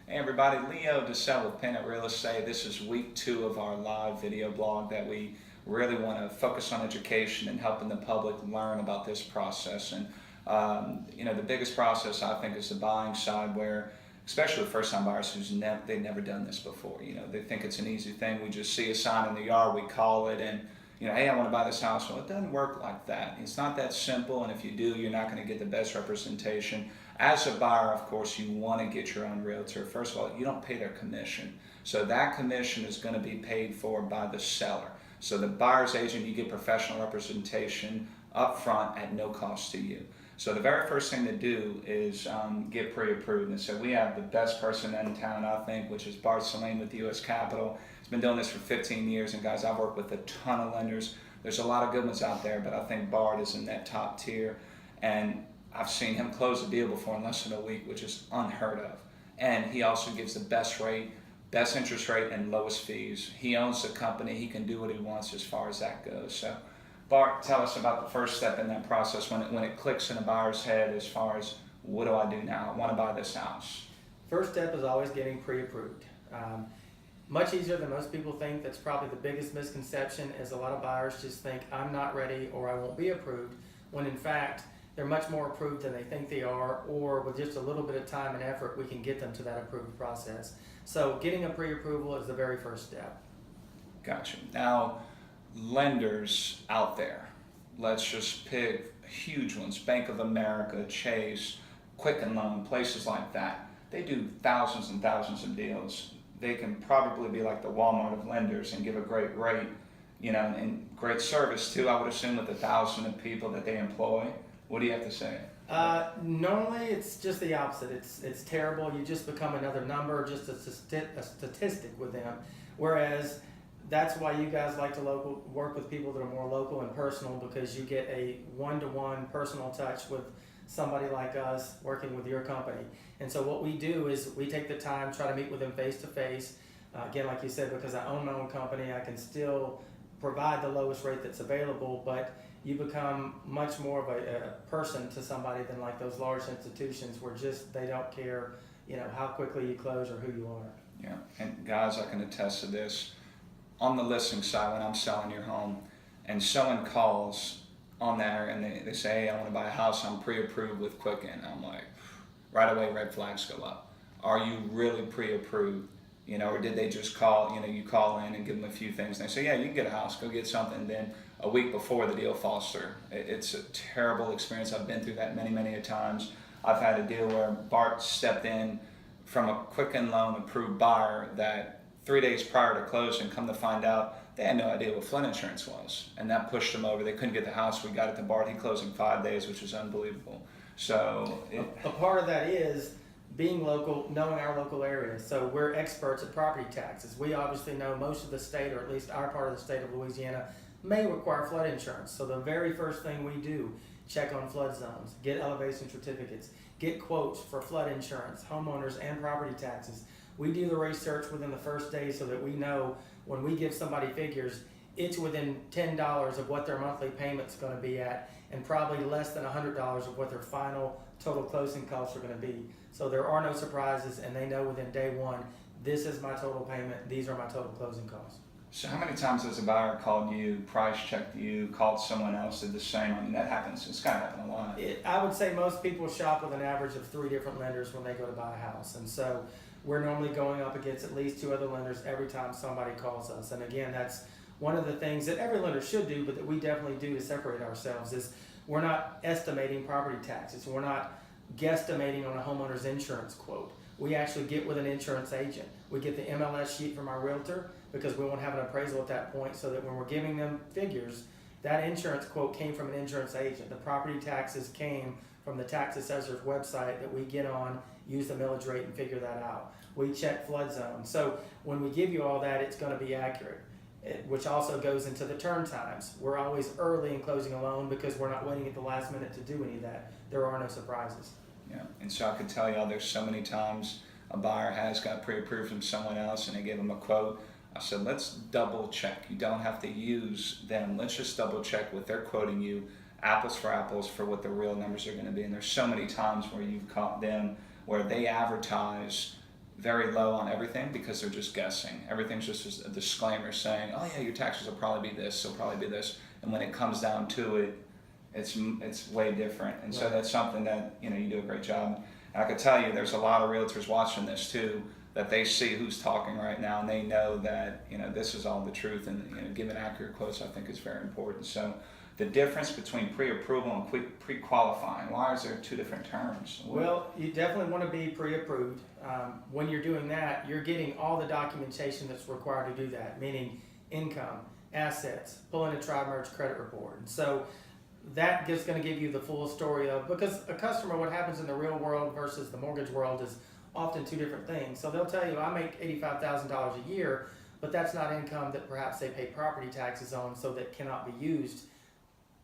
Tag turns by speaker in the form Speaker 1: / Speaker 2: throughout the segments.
Speaker 1: Hey everybody, Leo DeSell with Pennant Real Estate. This is week 2 of our live video blog that we really want to focus on education and helping the public learn about this process. And the biggest process I think is the buying side, where especially with first-time buyers they've never done this before. They think it's an easy thing. We just see a sign in the yard, we call it, and hey, I want to buy this house. Well, it doesn't work like that. It's not that simple, and if you do, you're not going to get the best representation. As a buyer, of course, you want to get your own realtor. First of all, you don't pay their commission. So that commission is going to be paid for by the seller. So the buyer's agent, you get professional representation up front at no cost to you. So the very first thing to do is get pre-approved. And so we have the best person in town, I think, which is Bart Salim with U.S. Capital. He's been doing this for 15 years, and guys, I've worked with a ton of lenders. There's a lot of good ones out there, but I think Bart is in that top tier. And I've seen him close a deal before in less than a week, which is unheard of. And he also gives the best rate, best interest rate, and lowest fees. He owns the company. He can do what he wants as far as that goes. So, Bart, tell us about the first step in that process when it clicks in a buyer's head as far as, what do I do now? I want to buy this house.
Speaker 2: First step is always getting pre-approved. Much easier than most people think. That's probably the biggest misconception, is a lot of buyers just think, I'm not ready or I won't be approved, when in fact, they're much more approved than they think they are, or with just a little bit of time and effort, we can get them to that approved process. So getting a pre-approval is the very first step.
Speaker 1: Gotcha. Now, lenders out there, let's just pick huge ones, Bank of America, Chase, Quicken Loan, places like that. They do thousands and thousands of deals. They can probably be like the Walmart of lenders and give a great rate, and great service too, I would assume, with the 1,000 of people that they employ. What do you have to say?
Speaker 2: Normally, it's just the opposite. It's terrible. You just become another number, just a statistic with them. Whereas that's why you guys like to work with people that are more local and personal, because you get a one-to-one personal touch with somebody like us working with your company. And so what we do is we take the time, try to meet with them face-to-face. Again, like you said, because I own my own company, I can still provide the lowest rate that's available, but you become much more of a person to somebody than like those large institutions where just they don't care, how quickly you close or who you are.
Speaker 1: Yeah, and guys, I can attest to this. On the listing side, when I'm selling your home and someone calls on there and they say, hey, I want to buy a house, I'm pre-approved with Quicken. I'm like, right away, red flags go up. Are you really pre-approved? Or did they just call, you call in and give them a few things and they say, yeah, you can get a house, go get something. Then a week before, the deal falls through. It's a terrible experience. I've been through that many, many a times. I've had a deal where Bart stepped in from a Quicken Loan approved buyer that 3 days prior to closing, come to find out, they had no idea what flood insurance was. And that pushed them over. They couldn't get the house. We got it to Bart. He closed in 5 days, which was unbelievable. So
Speaker 2: a part of that is being local, knowing our local area. So we're experts at property taxes. We obviously know most of the state, or at least our part of the state of Louisiana, may require flood insurance. So the very first thing we do, check on flood zones, get elevation certificates, get quotes for flood insurance, homeowners, and property taxes. We do the research within the first day so that we know when we give somebody figures, it's within $10 of what their monthly payment's going to be at, and probably less than $100 of what their final total closing costs are going to be. So there are no surprises, and they know within day one, this is my total payment, these are my total closing costs.
Speaker 1: So how many times has a buyer called you, price checked you, called someone else, did the same? I mean, that happens. It's got to happen a lot.
Speaker 2: I would say most people shop with an average of 3 different lenders when they go to buy a house. And so we're normally going up against at least 2 other lenders every time somebody calls us. And again, that's one of the things that every lender should do, but that we definitely do to separate ourselves, is we're not estimating property taxes. We're not guesstimating on a homeowner's insurance quote. We actually get with an insurance agent. We get the MLS sheet from our realtor, because we won't have an appraisal at that point, so that when we're giving them figures, that insurance quote came from an insurance agent. The property taxes came from the tax assessor's website that we get on, use the millage rate and figure that out. We check flood zone. So when we give you all that, it's going to be accurate, which also goes into the turn times. We're always early in closing a loan because we're not waiting at the last minute to do any of that. There are no surprises.
Speaker 1: Yeah, and so I could tell y'all there's so many times a buyer has got pre-approved from someone else and they gave them a quote. I said, let's double check. You don't have to use them. Let's just double check what they're quoting you, apples for what the real numbers are going to be. And there's so many times where you've caught them where they advertise very low on everything because they're just guessing. Everything's just a disclaimer saying, oh yeah, your taxes will probably be this, it'll probably be this. And when it comes down to it, it's way different. And so that's something that, you do a great job. And I can tell you there's a lot of realtors watching this too, that they see who's talking right now and they know that, this is all the truth, and, giving accurate quotes I think is very important. So the difference between pre-approval and pre-qualifying, why is there two different terms?
Speaker 2: Well, you definitely want to be pre-approved. When you're doing that, you're getting all the documentation that's required to do that, meaning income, assets, pulling a tri-merge credit report. And so that is going to give you the full story of, because a customer, what happens in the real world versus the mortgage world is often two different things. So they'll tell you, I make $85,000 a year, but that's not income that perhaps they pay property taxes on, so that cannot be used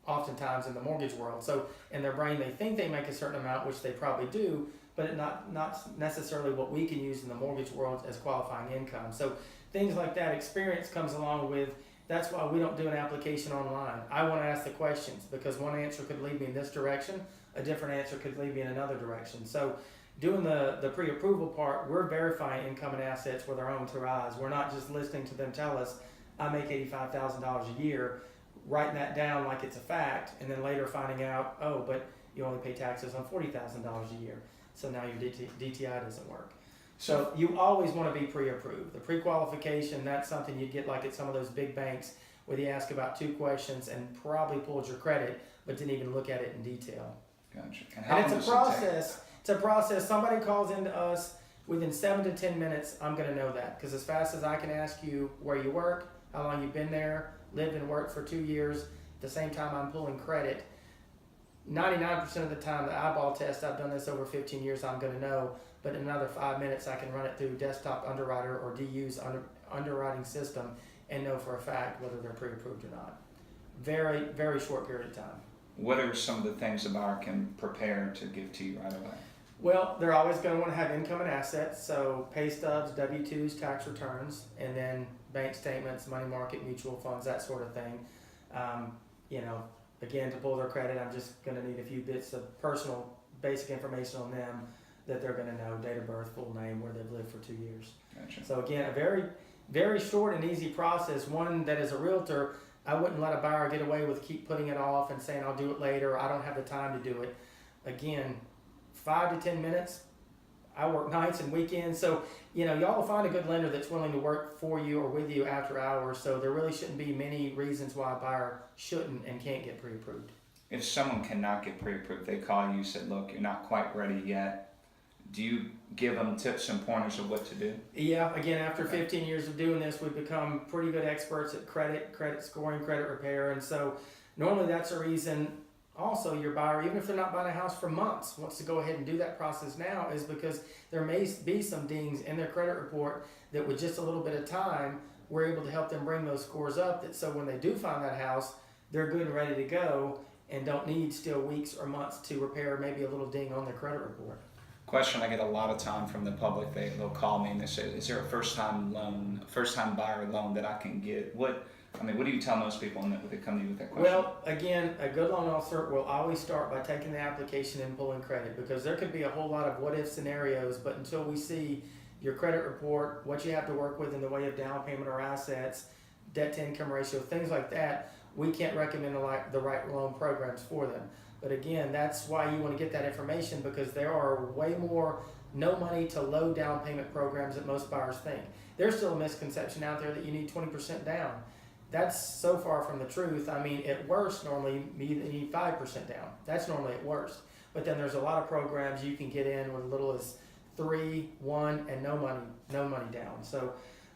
Speaker 2: oftentimes in the mortgage world. So in their brain, they think they make a certain amount, which they probably do, but not necessarily what we can use in the mortgage world as qualifying income. So things like that, experience comes along with. That's why we don't do an application online. I want to ask the questions, because one answer could lead me in this direction, a different answer could lead me in another direction. So doing the pre-approval part, we're verifying income and assets with our own two eyes. We're not just listening to them tell us, I make $85,000 a year, writing that down like it's a fact, and then later finding out, oh, but you only pay taxes on $40,000 a year. So now your DTI doesn't work. So you always want to be pre-approved. The pre-qualification, that's something you get like at some of those big banks where they ask about 2 questions and probably pulled your credit, but didn't even look at it in detail.
Speaker 1: Gotcha.
Speaker 2: And it's a process. It's a process. Somebody calls into us, within 7 to 10 minutes, I'm going to know that. Because as fast as I can ask you where you work, how long you've been there, lived and worked for 2 years, at the same time I'm pulling credit, 99% of the time, the eyeball test, I've done this over 15 years, I'm going to know. But in another 5 minutes, I can run it through Desktop Underwriter or DU's underwriting system and know for a fact whether they're pre-approved or not. Very, very short period of time.
Speaker 1: What are some of the things a buyer can prepare to give to you right away?
Speaker 2: Well, they're always going to want to have income and assets, so pay stubs, W-2s, tax returns, and then bank statements, money market, mutual funds, that sort of thing. Again, to pull their credit, I'm just going to need a few bits of personal, basic information on them that they're going to know: date of birth, full name, where they've lived for 2 years.
Speaker 1: Gotcha.
Speaker 2: So again, a very, very short and easy process. One that as a realtor, I wouldn't let a buyer get away with keep putting it off and saying I'll do it later, or I don't have the time to do it. Again, 5 to 10 minutes. I work nights and weekends, so y'all will find a good lender that's willing to work for you or with you after hours. So there really shouldn't be many reasons why a buyer shouldn't and can't get pre-approved.
Speaker 1: If someone cannot get pre-approved, they call you, said, look, you're not quite ready yet, do you give them tips and pointers of what to do?
Speaker 2: Yeah, again, after 15 years of doing this, we've become pretty good experts at credit scoring, credit repair, and so normally that's a reason. Also, your buyer, even if they're not buying a house for months, wants to go ahead and do that process now, is because there may be some dings in their credit report that with just a little bit of time, we're able to help them bring those scores up, that so when they do find that house, they're good and ready to go and don't need still weeks or months to repair maybe a little ding on their credit report.
Speaker 1: Question I get a lot of time from the public, they'll call me and they say, is there a first-time buyer loan that I can get? What do you tell most people when they come to you with that question?
Speaker 2: Well, again, a good loan officer will always start by taking the application and pulling credit, because there could be a whole lot of what-if scenarios, but until we see your credit report, what you have to work with in the way of down payment or assets, debt-to-income ratio, things like that, we can't recommend the right loan programs for them. But again, that's why you want to get that information, because there are way more no money to low down payment programs that most buyers think. There's still a misconception out there that you need 20% down. That's so far from the truth. At worst, normally you need 5% down. That's normally at worst. But then there's a lot of programs you can get in with as little as 3, 1, and no money down. So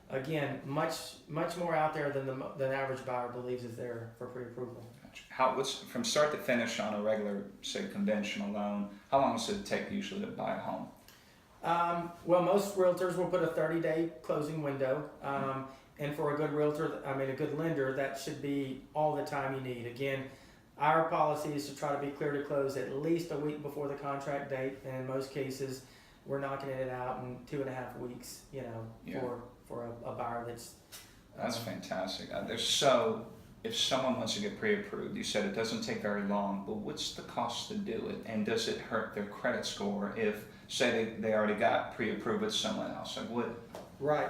Speaker 2: again, much more out there than the average buyer believes is there for pre-approval.
Speaker 1: What's from start to finish on a regular, say, conventional loan? How long does it take usually to buy a home?
Speaker 2: Well, most realtors will put a 30-day closing window. And for a good realtor, a good lender, that should be all the time you need. Again, our policy is to try to be clear to close at least a week before the contract date, and in most cases, we're knocking it out in 2.5 weeks. For a buyer that's
Speaker 1: fantastic. There's so if someone wants to get pre-approved, you said it doesn't take very long, but what's the cost to do it? And does it hurt their credit score if, say, they already got pre-approved with someone else? Like what?
Speaker 2: Right.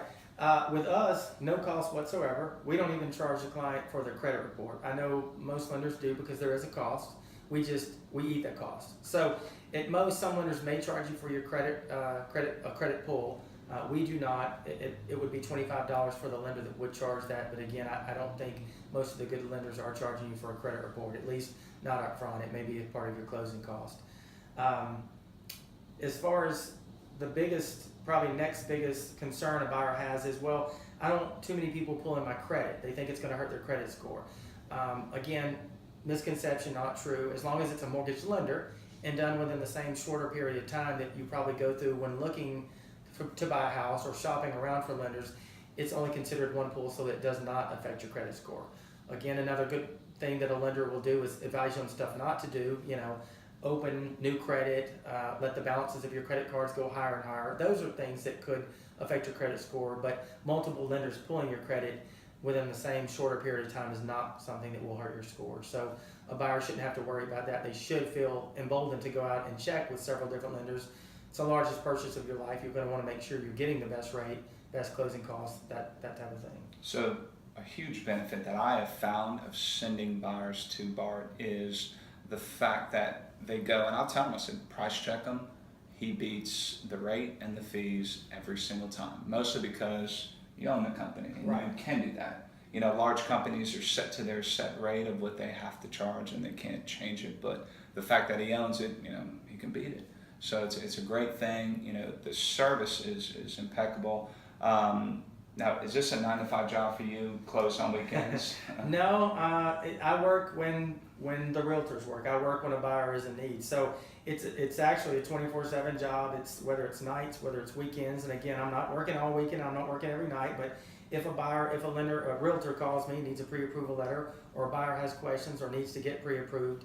Speaker 2: With us, no cost whatsoever. We don't even charge the client for their credit report. I know most lenders do because there is a cost. We eat that cost. So at most, some lenders may charge you for your credit pull. We do not. It would be $25 for the lender that would charge that. But again, I don't think most of the good lenders are charging you for a credit report, at least not up front. It may be a part of your closing cost. As far as the probably next biggest concern a buyer has is, well, I don't too many people pull in my credit. They think it's going to hurt their credit score. Again, misconception, not true. As long as it's a mortgage lender and done within the same shorter period of time that you probably go through when looking to buy a house or shopping around for lenders, it's only considered one pull, so that it does not affect your credit score. Again, another good thing that a lender will do is advise you on stuff not to do. Open new credit, let the balances of your credit cards go higher and higher. Those are things that could affect your credit score, but multiple lenders pulling your credit within the same shorter period of time is not something that will hurt your score. So a buyer shouldn't have to worry about that. They should feel emboldened to go out and check with several different lenders. It's the largest purchase of your life. You're going to want to make sure you're getting the best rate, best closing costs, that type of thing.
Speaker 1: So a huge benefit that I have found of sending buyers to Bart is the fact that they go, and I'll tell them, I said, price check him. He beats the rate and the fees every single time, mostly because you own the company and
Speaker 2: right.
Speaker 1: You can do that. Large companies are set to their set rate of what they have to charge and they can't change it, but the fact that he owns it, he can beat it. So it's a great thing. The service is impeccable. Now, is this a 9-to-5 job for you, closed on weekends?
Speaker 2: No, I work when the realtors work. I work when a buyer is in need. So it's actually a 24/7 job. It's whether it's nights, whether it's weekends. And again, I'm not working all weekend. I'm not working every night. But if a realtor calls me, needs a pre-approval letter, or a buyer has questions or needs to get pre-approved,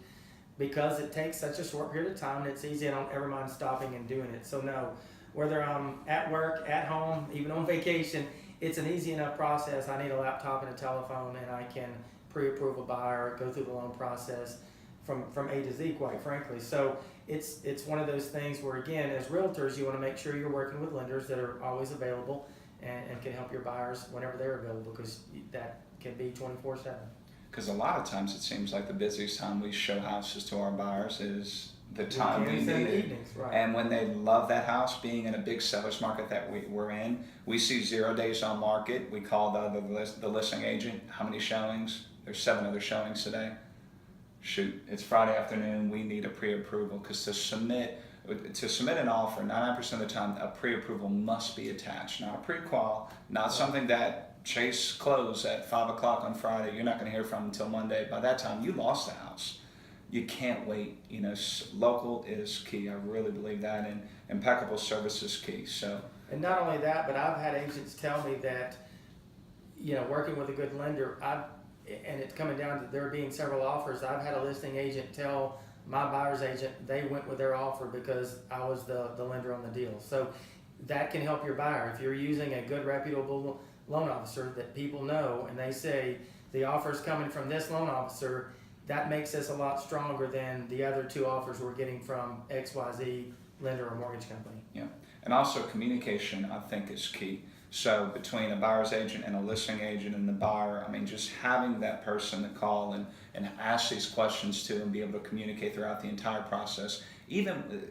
Speaker 2: because it takes such a short period of time, it's easy. I don't ever mind stopping and doing it. So no, whether I'm at work, at home, even on vacation, it's an easy enough process. I need a laptop and a telephone, and I can pre-approve a buyer, go through the loan process from A to Z, quite frankly. So it's one of those things where, again, as realtors, you want to make sure you're working with lenders that are always available and can help your buyers whenever they're available, because that can be 24/7.
Speaker 1: Because a lot of times it seems like the busiest time we show houses to our buyers is the time we need it.
Speaker 2: Evenings, right.
Speaker 1: And when they love that house, being in a big seller's market that we're in, we see 0 days on market. We call the listing agent. How many showings? There's 7 other showings today. Shoot, it's Friday afternoon. We need a pre-approval because to submit an offer, 99% of the time, a pre-approval must be attached, not a pre-qual, not something that Chase close at 5 o'clock on Friday. You're not going to hear from until Monday. By that time, you lost the house. You can't wait. Local is key. I really believe that, and impeccable service is key. So.
Speaker 2: And not only that, but I've had agents tell me that, working with a good lender, and it's coming down to there being several offers. I've had a listing agent tell my buyer's agent they went with their offer because I was the lender on the deal. So that can help your buyer. If you're using a good, reputable loan officer that people know, and they say the offer's coming from this loan officer, that makes us a lot stronger than the other 2 offers we're getting from XYZ lender or mortgage company.
Speaker 1: Yeah, and also communication, I think, is key. So between a buyer's agent and a listing agent and the buyer, just having that person to call and ask these questions to and be able to communicate throughout the entire process.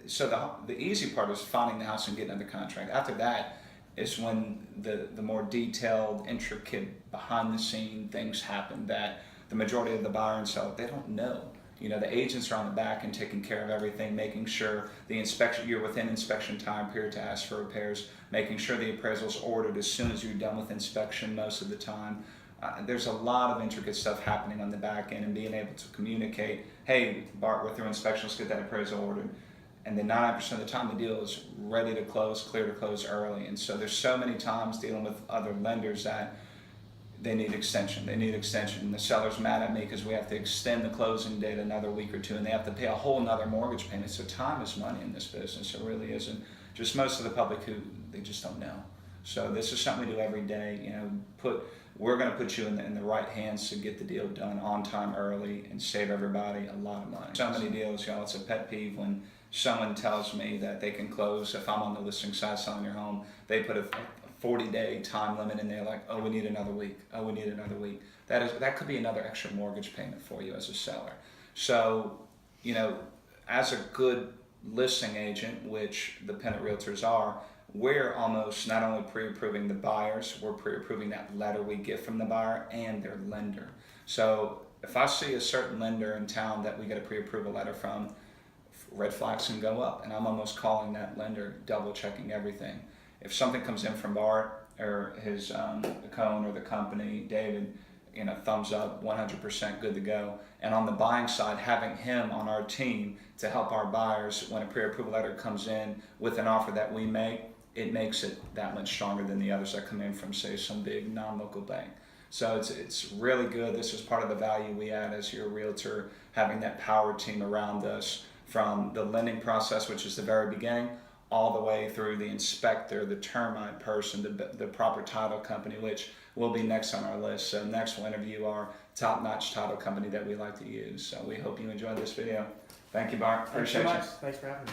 Speaker 1: So the easy part is finding the house and getting under contract. After that is when the more detailed, intricate, behind the scene things happen that the majority of the buyer and seller, they don't know. The agents are on the back and taking care of everything, making sure you're within inspection time period to ask for repairs, making sure the appraisal's ordered as soon as you're done with inspection most of the time. There's a lot of intricate stuff happening on the back end, and being able to communicate, hey, Bart, we're through inspection, let's get that appraisal ordered. And then 99% of the time the deal is ready to close, clear to close early. And so there's so many times dealing with other lenders that they need extension. And the seller's mad at me because we have to extend the closing date another week or 2, and they have to pay a whole nother mortgage payment. So time is money in this business. It really isn't. Just most of the public who they just don't know. So this is something we do every day. You know, we're going to put you in the right hands to get the deal done on time, early, and save everybody a lot of money. So many deals, y'all. It's a pet peeve when someone tells me that they can close if I'm on the listing side selling your home. They put a 40-day time limit in there, like, oh, we need another week. Oh, we need another week. That could be another extra mortgage payment for you as a seller. So, you know, as a good listing agent, which the Pennant Realtors are, we're almost not only pre-approving the buyers, we're pre-approving that letter we get from the buyer and their lender. So if I see a certain lender in town that we get a pre-approval letter from, red flags can go up, and I'm almost calling that lender, double checking everything. If something comes in from Bart or his the Cone or the company, David, you know, thumbs up, 100% good to go. And on the buying side, having him on our team to help our buyers when a pre-approval letter comes in with an offer that we make, it makes it that much stronger than the others that come in from, say, some big non-local bank. So it's really good. This is part of the value we add as your realtor, having that power team around us from the lending process, which is the very beginning, all the way through the inspector, the termite person, the proper title company, which will be next on our list. So next we'll interview our top-notch title company that we like to use. So we hope you enjoyed this video. Thank you, Bart. Appreciate you.
Speaker 2: Thanks so much. Thanks for having me.